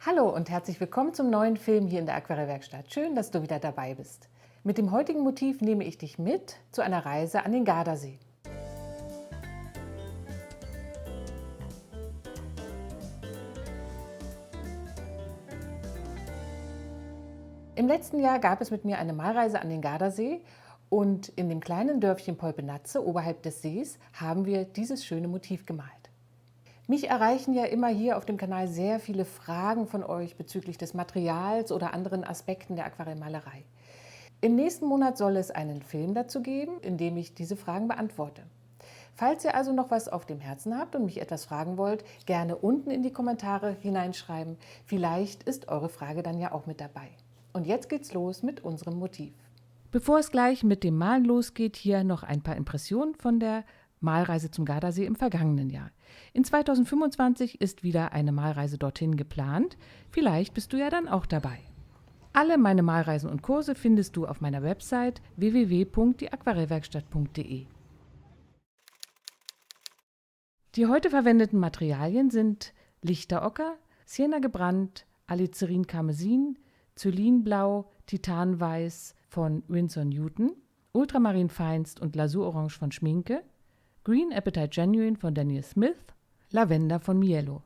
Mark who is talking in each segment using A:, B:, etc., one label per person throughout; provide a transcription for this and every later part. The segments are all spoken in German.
A: Hallo und herzlich willkommen zum neuen Film hier in der Aquarellwerkstatt. Schön, dass du wieder dabei bist. Mit dem heutigen Motiv nehme ich dich mit zu einer Reise an den Gardasee. Im letzten Jahr gab es mit mir eine Malreise an den Gardasee und in dem kleinen Dörfchen Polpenatze oberhalb des Sees haben wir dieses schöne Motiv gemalt. Mich erreichen ja immer hier auf dem Kanal sehr viele Fragen von euch bezüglich des Materials oder anderen Aspekten der Aquarellmalerei. Im nächsten Monat soll es einen Film dazu geben, in dem ich diese Fragen beantworte. Falls ihr also noch was auf dem Herzen habt und mich etwas fragen wollt, gerne unten in die Kommentare hineinschreiben. Vielleicht ist eure Frage dann ja auch mit dabei. Und jetzt geht's los mit unserem Motiv. Bevor es gleich mit dem Malen losgeht, hier noch ein paar Impressionen von der Malreise zum Gardasee im vergangenen Jahr. In 2025 ist wieder eine Malreise dorthin geplant. Vielleicht bist du ja dann auch dabei. Alle meine Malreisen und Kurse findest du auf meiner Website www.diesaquarellwerkstatt.de. Die heute verwendeten Materialien sind Lichterocker, Sienna gebrannt, Alizarin Karmesin, Zylinblau, Titanweiß von Winsor Newton, Ultramarin Feinst und Lasurorange von Schminke, Green Appetite Genuine von Daniel Smith, Lavender von Mielo.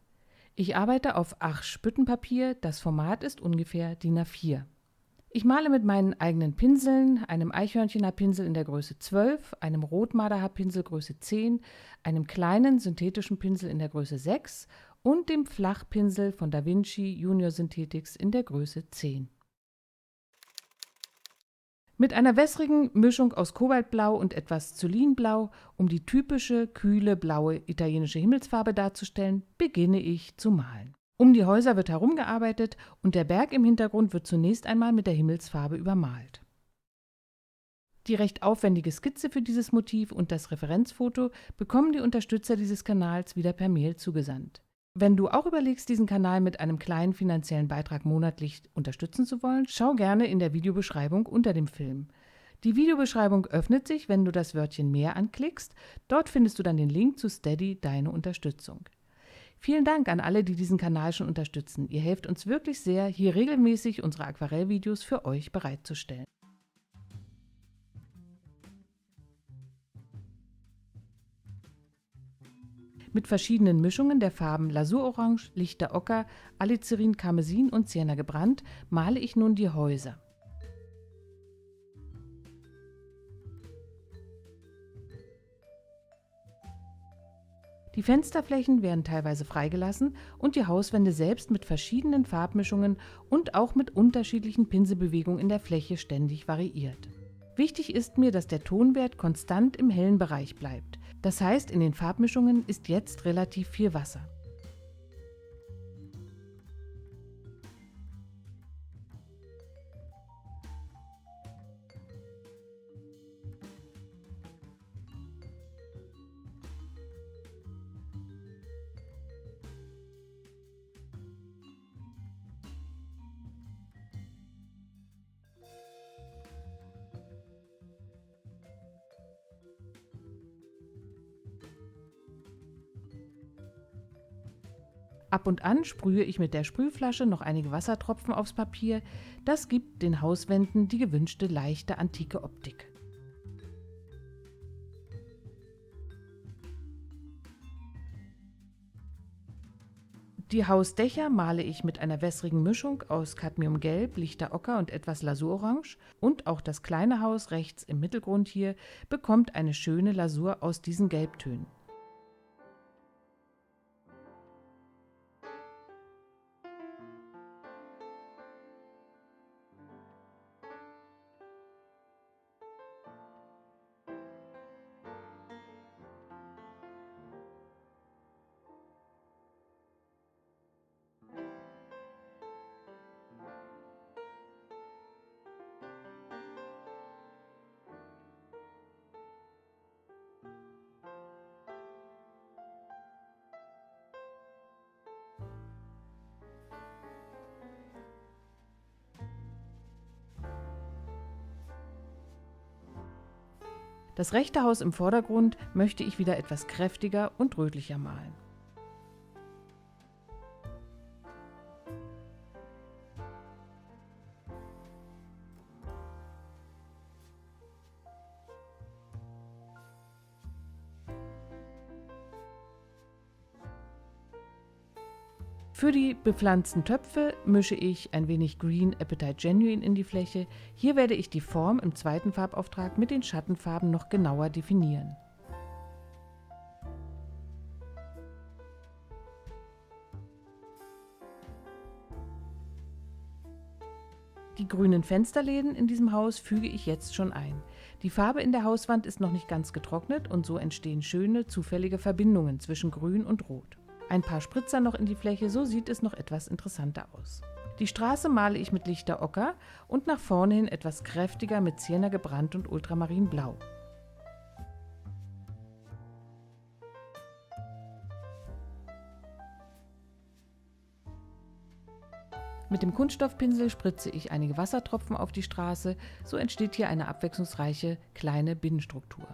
A: Ich arbeite auf Arches-Büttenpapier, das Format ist ungefähr DIN A4. Ich male mit meinen eigenen Pinseln, einem Eichhörnchenhaarpinsel in der Größe 12, einem Rotmarderhaarpinsel Größe 10, einem kleinen synthetischen Pinsel in der Größe 6 und dem Flachpinsel von Da Vinci Junior Synthetics in der Größe 10. Mit einer wässrigen Mischung aus Kobaltblau und etwas Zylinblau, um die typische, kühle, blaue italienische Himmelsfarbe darzustellen, beginne ich zu malen. Um die Häuser wird herumgearbeitet und der Berg im Hintergrund wird zunächst einmal mit der Himmelsfarbe übermalt. Die recht aufwendige Skizze für dieses Motiv und das Referenzfoto bekommen die Unterstützer dieses Kanals wieder per Mail zugesandt. Wenn du auch überlegst, diesen Kanal mit einem kleinen finanziellen Beitrag monatlich unterstützen zu wollen, schau gerne in der Videobeschreibung unter dem Film. Die Videobeschreibung öffnet sich, wenn du das Wörtchen Mehr anklickst. Dort findest du dann den Link zu Steady, deine Unterstützung. Vielen Dank an alle, die diesen Kanal schon unterstützen. Ihr helft uns wirklich sehr, hier regelmäßig unsere Aquarellvideos für euch bereitzustellen. Mit verschiedenen Mischungen der Farben Lasurorange, Lichterocker, Alizarin Karmesin und Sienna gebrannt male ich nun die Häuser. Die Fensterflächen werden teilweise freigelassen und die Hauswände selbst mit verschiedenen Farbmischungen und auch mit unterschiedlichen Pinselbewegungen in der Fläche ständig variiert. Wichtig ist mir, dass der Tonwert konstant im hellen Bereich bleibt. Das heißt, in den Farbmischungen ist jetzt relativ viel Wasser. Ab und an sprühe ich mit der Sprühflasche noch einige Wassertropfen aufs Papier. Das gibt den Hauswänden die gewünschte leichte antike Optik. Die Hausdächer male ich mit einer wässrigen Mischung aus Cadmiumgelb, Lichterocker und etwas Lasurorange. Und auch das kleine Haus rechts im Mittelgrund hier bekommt eine schöne Lasur aus diesen Gelbtönen. Das rechte Haus im Vordergrund möchte ich wieder etwas kräftiger und rötlicher malen. Für die bepflanzten Töpfe mische ich ein wenig Green Apatite Genuine in die Fläche. Hier werde ich die Form im zweiten Farbauftrag mit den Schattenfarben noch genauer definieren. Die grünen Fensterläden in diesem Haus füge ich jetzt schon ein. Die Farbe in der Hauswand ist noch nicht ganz getrocknet und so entstehen schöne, zufällige Verbindungen zwischen Grün und Rot. Ein paar Spritzer noch in die Fläche, so sieht es noch etwas interessanter aus. Die Straße male ich mit lichter Ocker und nach vorne hin etwas kräftiger mit Sienna gebrannt und Ultramarinblau. Mit dem Kunststoffpinsel spritze ich einige Wassertropfen auf die Straße, so entsteht hier eine abwechslungsreiche kleine Binnenstruktur.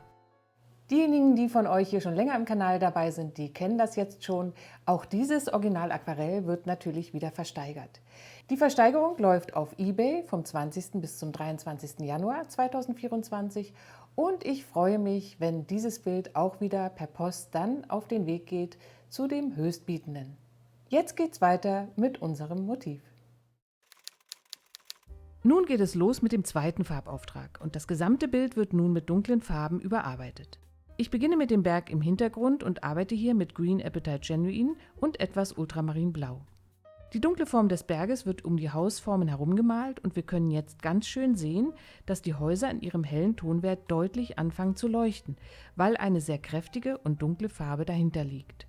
A: Diejenigen, die von euch hier schon länger im Kanal dabei sind, die kennen das jetzt schon. Auch dieses Original-Aquarell wird natürlich wieder versteigert. Die Versteigerung läuft auf eBay vom 20. bis zum 23. Januar 2024 und ich freue mich, wenn dieses Bild auch wieder per Post dann auf den Weg geht zu dem Höchstbietenden. Jetzt geht's weiter mit unserem Motiv. Nun geht es los mit dem zweiten Farbauftrag und das gesamte Bild wird nun mit dunklen Farben überarbeitet. Ich beginne mit dem Berg im Hintergrund und arbeite hier mit Green Apatite Genuine und etwas Ultramarinblau. Die dunkle Form des Berges wird um die Hausformen herum gemalt und wir können jetzt ganz schön sehen, dass die Häuser in ihrem hellen Tonwert deutlich anfangen zu leuchten, weil eine sehr kräftige und dunkle Farbe dahinter liegt.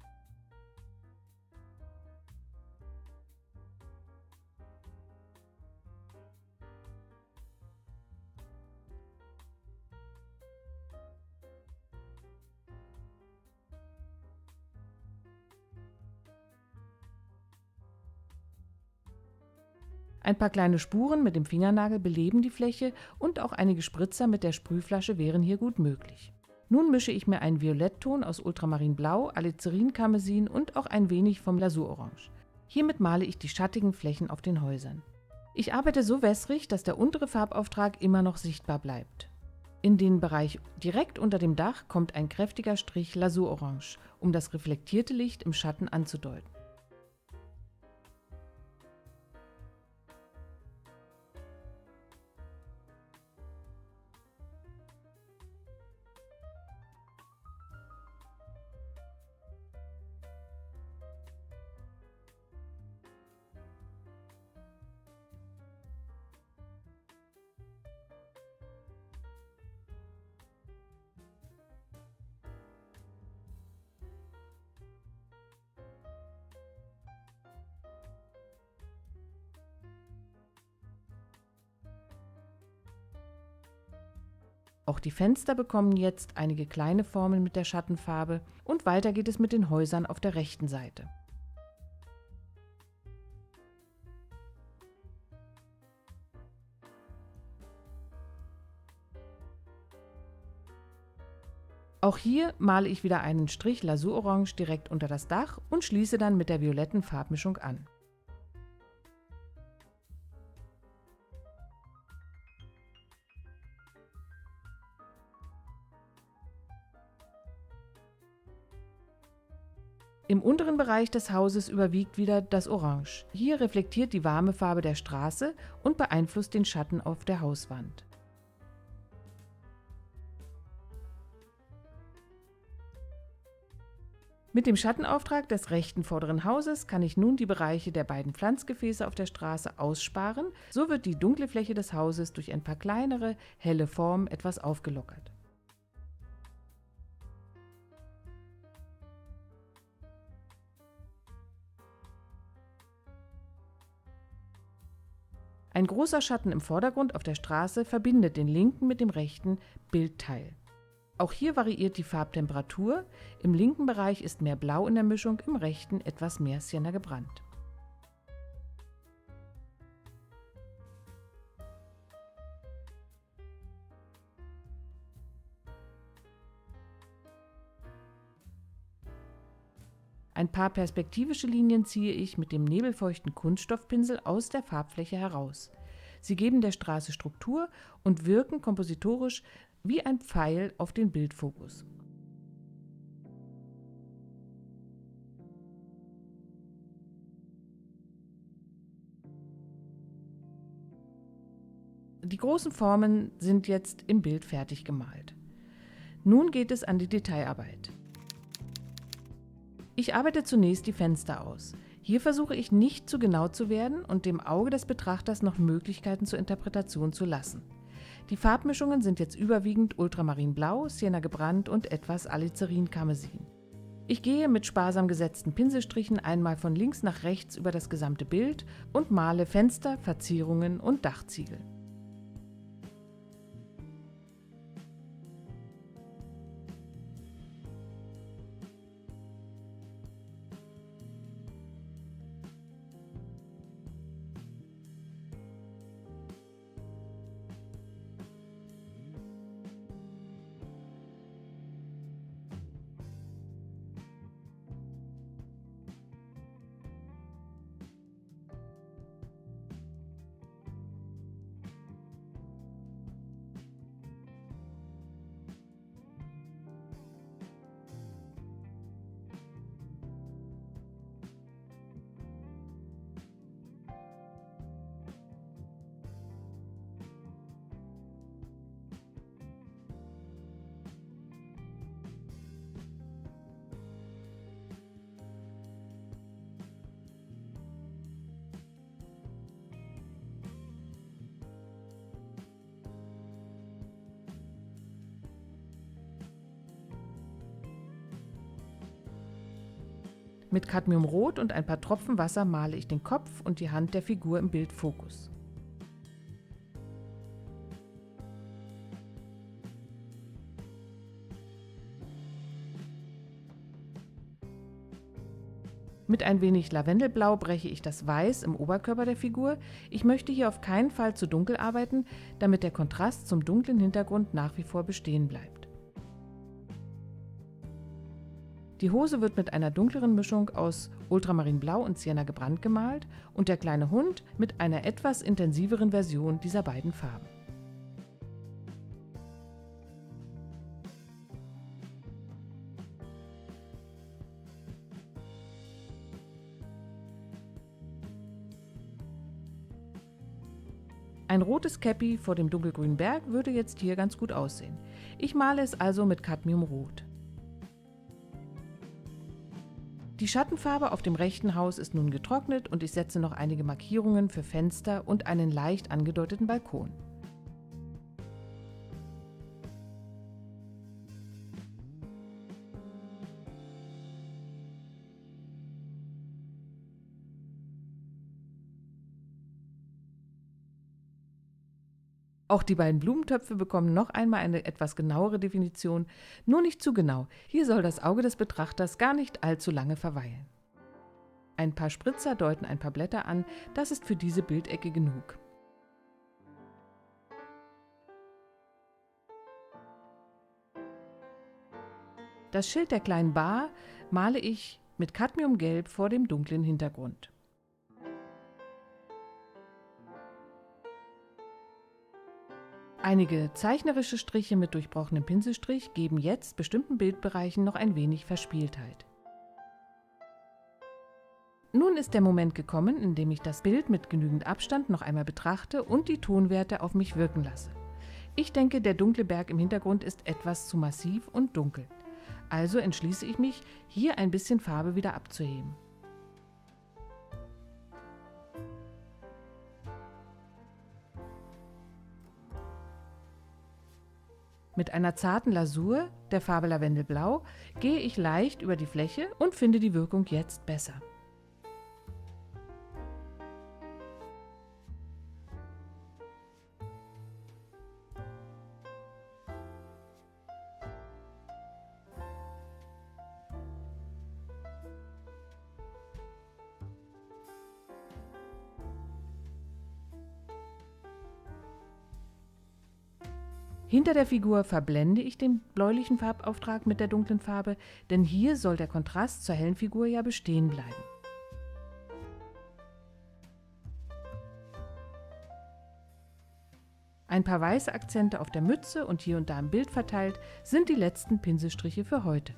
A: Ein paar kleine Spuren mit dem Fingernagel beleben die Fläche und auch einige Spritzer mit der Sprühflasche wären hier gut möglich. Nun mische ich mir einen Violettton aus Ultramarinblau, Alizarin-Karmesin und auch ein wenig vom Lasurorange. Hiermit male ich die schattigen Flächen auf den Häusern. Ich arbeite so wässrig, dass der untere Farbauftrag immer noch sichtbar bleibt. In den Bereich direkt unter dem Dach kommt ein kräftiger Strich Lasurorange, um das reflektierte Licht im Schatten anzudeuten. Auch die Fenster bekommen jetzt einige kleine Formen mit der Schattenfarbe und weiter geht es mit den Häusern auf der rechten Seite. Auch hier male ich wieder einen Strich Lasurorange direkt unter das Dach und schließe dann mit der violetten Farbmischung an. Im unteren Bereich des Hauses überwiegt wieder das Orange. Hier reflektiert die warme Farbe der Straße und beeinflusst den Schatten auf der Hauswand. Mit dem Schattenauftrag des rechten vorderen Hauses kann ich nun die Bereiche der beiden Pflanzgefäße auf der Straße aussparen. So wird die dunkle Fläche des Hauses durch ein paar kleinere, helle Formen etwas aufgelockert. Ein großer Schatten im Vordergrund auf der Straße verbindet den linken mit dem rechten Bildteil. Auch hier variiert die Farbtemperatur. Im linken Bereich ist mehr Blau in der Mischung, im rechten etwas mehr Sienna gebrannt. Ein paar perspektivische Linien ziehe ich mit dem nebelfeuchten Kunststoffpinsel aus der Farbfläche heraus. Sie geben der Straße Struktur und wirken kompositorisch wie ein Pfeil auf den Bildfokus. Die großen Formen sind jetzt im Bild fertig gemalt. Nun geht es an die Detailarbeit. Ich arbeite zunächst die Fenster aus. Hier versuche ich nicht zu genau zu werden und dem Auge des Betrachters noch Möglichkeiten zur Interpretation zu lassen. Die Farbmischungen sind jetzt überwiegend Ultramarinblau, Sienna gebrannt und etwas Alizarin-Karmesin. Ich gehe mit sparsam gesetzten Pinselstrichen einmal von links nach rechts über das gesamte Bild und male Fenster, Verzierungen und Dachziegel. Mit Cadmiumrot und ein paar Tropfen Wasser male ich den Kopf und die Hand der Figur im Bildfokus. Mit ein wenig Lavendelblau breche ich das Weiß im Oberkörper der Figur. Ich möchte hier auf keinen Fall zu dunkel arbeiten, damit der Kontrast zum dunklen Hintergrund nach wie vor bestehen bleibt. Die Hose wird mit einer dunkleren Mischung aus Ultramarinblau und Sienna gebrannt gemalt und der kleine Hund mit einer etwas intensiveren Version dieser beiden Farben. Ein rotes Käppi vor dem dunkelgrünen Berg würde jetzt hier ganz gut aussehen. Ich male es also mit Cadmiumrot. Die Schattenfarbe auf dem rechten Haus ist nun getrocknet und ich setze noch einige Markierungen für Fenster und einen leicht angedeuteten Balkon. Auch die beiden Blumentöpfe bekommen noch einmal eine etwas genauere Definition, nur nicht zu genau. Hier soll das Auge des Betrachters gar nicht allzu lange verweilen. Ein paar Spritzer deuten ein paar Blätter an, das ist für diese Bildecke genug. Das Schild der kleinen Bar male ich mit Cadmiumgelb vor dem dunklen Hintergrund. Einige zeichnerische Striche mit durchbrochenem Pinselstrich geben jetzt bestimmten Bildbereichen noch ein wenig Verspieltheit. Nun ist der Moment gekommen, in dem ich das Bild mit genügend Abstand noch einmal betrachte und die Tonwerte auf mich wirken lasse. Ich denke, der dunkle Berg im Hintergrund ist etwas zu massiv und dunkel. Also entschließe ich mich, hier ein bisschen Farbe wieder abzuheben. Mit einer zarten Lasur der Farbe Lavendelblau gehe ich leicht über die Fläche und finde die Wirkung jetzt besser. Hinter der Figur verblende ich den bläulichen Farbauftrag mit der dunklen Farbe, denn hier soll der Kontrast zur hellen Figur ja bestehen bleiben. Ein paar weiße Akzente auf der Mütze und hier und da im Bild verteilt sind die letzten Pinselstriche für heute.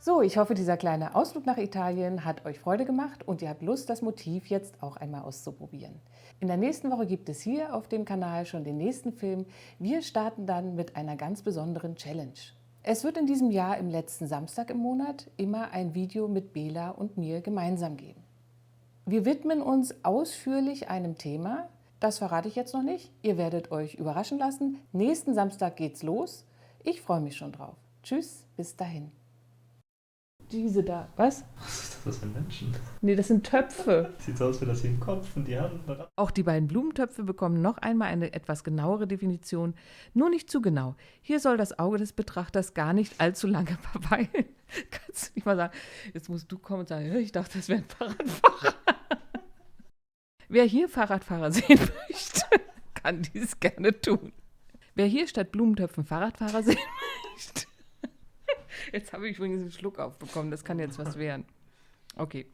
A: So, ich hoffe, dieser kleine Ausflug nach Italien hat euch Freude gemacht und ihr habt Lust, das Motiv jetzt auch einmal auszuprobieren. In der nächsten Woche gibt es hier auf dem Kanal schon den nächsten Film. Wir starten dann mit einer ganz besonderen Challenge. Es wird in diesem Jahr im letzten Samstag im Monat immer ein Video mit Bela und mir gemeinsam geben. Wir widmen uns ausführlich einem Thema. Das verrate ich jetzt noch nicht. Ihr werdet euch überraschen lassen. Nächsten Samstag geht's los. Ich freue mich schon drauf. Tschüss, bis dahin. Diese da. Was?
B: Was ist das für Menschen?
A: Nee, das sind Töpfe.
B: Sieht so aus wie das wie ein Kopf und die Hand.
A: Auch die beiden Blumentöpfe bekommen noch einmal eine etwas genauere Definition. Nur nicht zu genau. Hier soll das Auge des Betrachters gar nicht allzu lange verweilen. Kannst du nicht mal sagen, jetzt musst du kommen und sagen, ich dachte, das wäre ein Fahrradfahrer. Wer hier Fahrradfahrer sehen möchte, kann dies gerne tun. Wer hier statt Blumentöpfen Fahrradfahrer sehen möchte. Jetzt habe ich übrigens einen Schluck aufbekommen, das kann jetzt was werden. Okay.